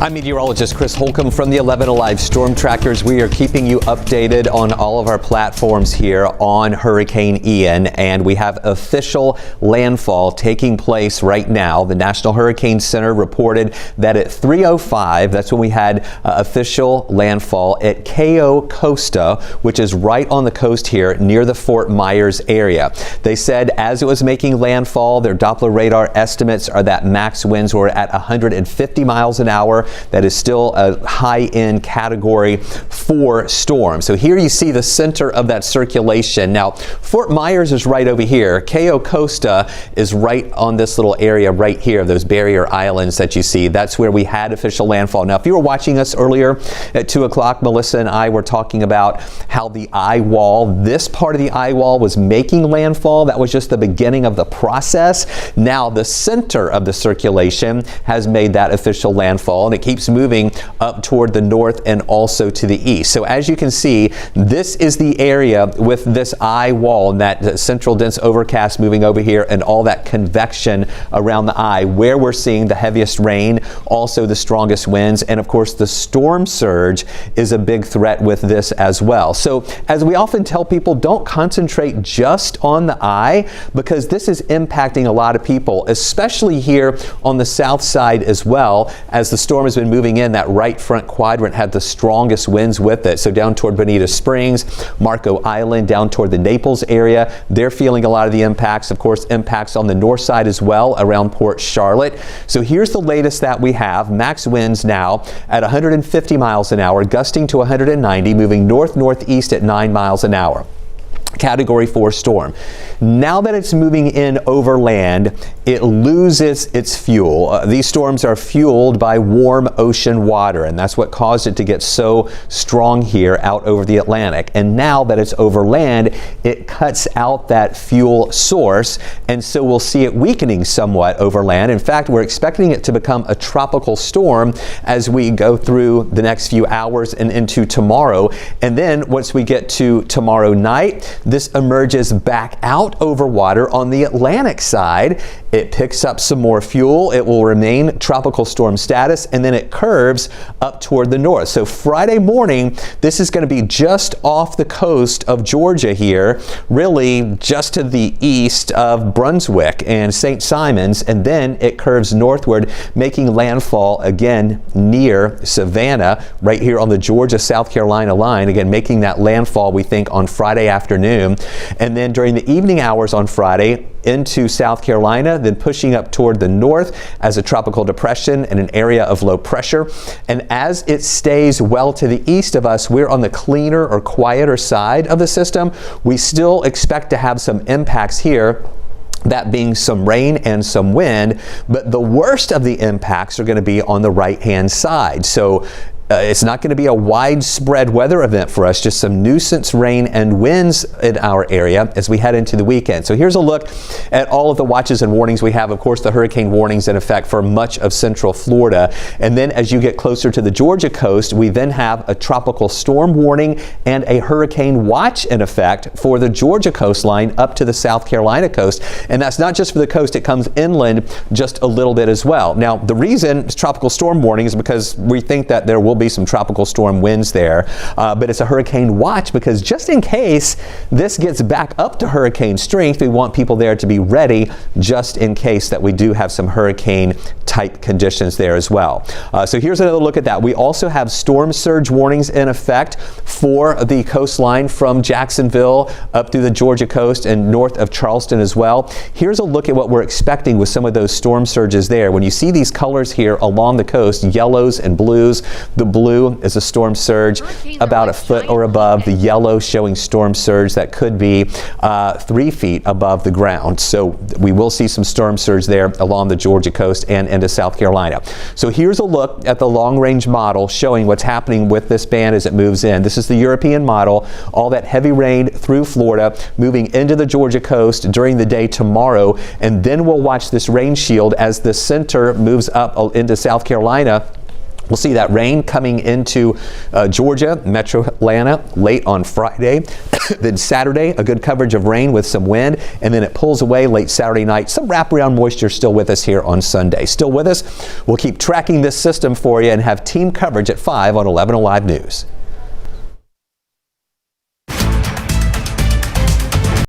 I'm meteorologist Chris Holcomb from the 11 Alive Storm Trackers. We are keeping you updated on all of our platforms here on Hurricane Ian, and we have official landfall taking place right now. The National Hurricane Center reported that at 3:05, that's when we had official landfall at Cayo Costa, which is right on the coast here near the Fort Myers area. They said as it was making landfall, their Doppler radar estimates are that max winds were at 150 miles an hour. That is still a high-end category 4 storm. So here you see the center of that circulation. Now, Fort Myers is right over here. Cayo Costa is right on this little area right here, those barrier islands that you see. That's where we had official landfall. Now, if you were watching us earlier at 2 o'clock, Melissa and I were talking about how the eye wall, this part of the eye wall was making landfall. That was just the beginning of the process. Now, the center of the circulation has made that official landfall, and it keeps moving up toward the north and also to the east. So as you can see, this is the area with this eye wall and that central dense overcast moving over here and all that convection around the eye where we're seeing the heaviest rain, also the strongest winds, and of course the storm surge is a big threat with this as well. So as we often tell people, don't concentrate just on the eye because this is impacting a lot of people, especially here on the south side as well, as the storm has been moving in. That right front quadrant had the strongest winds with it. So down toward Bonita Springs, Marco Island, down toward the Naples area, they're feeling a lot of the impacts. Of course, impacts on the north side as well around Port Charlotte. So here's the latest that we have. Max winds now at 150 miles an hour, gusting to 190, moving north-northeast at 9 miles an hour. Category 4 storm. Now that it's moving in over land, it loses its fuel. These storms are fueled by warm ocean water, and that's what caused it to get so strong here out over the Atlantic. And now that it's over land, it cuts out that fuel source, and so we'll see it weakening somewhat over land. In fact, we're expecting it to become a tropical storm as we go through the next few hours and into tomorrow. And then once we get to tomorrow night, this emerges back out over water on the Atlantic side. It picks up some more fuel. It will remain tropical storm status, and then it curves up toward the north. So Friday morning, this is going to be just off the coast of Georgia here, really just to the east of Brunswick and St. Simons, and then it curves northward, making landfall again near Savannah, right here on the Georgia-South Carolina line, again making that landfall, we think, on Friday afternoon. And then during the evening hours on Friday, into South Carolina, then pushing up toward the north as a tropical depression and an area of low pressure. And as it stays well to the east of us, we're on the cleaner or quieter side of the system. We still expect to have some impacts here, that being some rain and some wind, but the worst of the impacts are going to be on the right-hand side. So it's not going to be a widespread weather event for us, just some nuisance rain and winds in our area as we head into the weekend. So here's a look at all of the watches and warnings we have. Of course, the hurricane warnings in effect for much of central Florida. And then as you get closer to the Georgia coast, we then have a tropical storm warning and a hurricane watch in effect for the Georgia coastline up to the South Carolina coast. And that's not just for the coast, it comes inland just a little bit as well. Now, the reason it's tropical storm warning is because we think that there will be some tropical storm winds there, but it's a hurricane watch because just in case this gets back up to hurricane strength, we want people there to be ready just in case that we do have some hurricane type conditions there as well. So here's another look at that. We also have storm surge warnings in effect for the coastline from Jacksonville up through the Georgia coast and north of Charleston as well. Here's a look at what we're expecting with some of those storm surges there. When you see these colors here along the coast, yellows and blues, the blue is a storm surge about a foot or above, the yellow showing storm surge that could be 3 feet above the ground. So we will see some storm surge there along the Georgia coast and into South Carolina. So here's a look at the long-range model showing what's happening with this band as it moves in. This is the European model, all that heavy rain through Florida, moving into the Georgia coast during the day tomorrow, and then we'll watch this rain shield as the center moves up into South Carolina We'll see that rain coming into Georgia, metro Atlanta late on Friday. Then Saturday, a good coverage of rain with some wind, and then it pulls away late Saturday night. Some wraparound moisture still with us here on Sunday. Still with us? We'll keep tracking this system for you and have team coverage at 5 on 11 Alive News.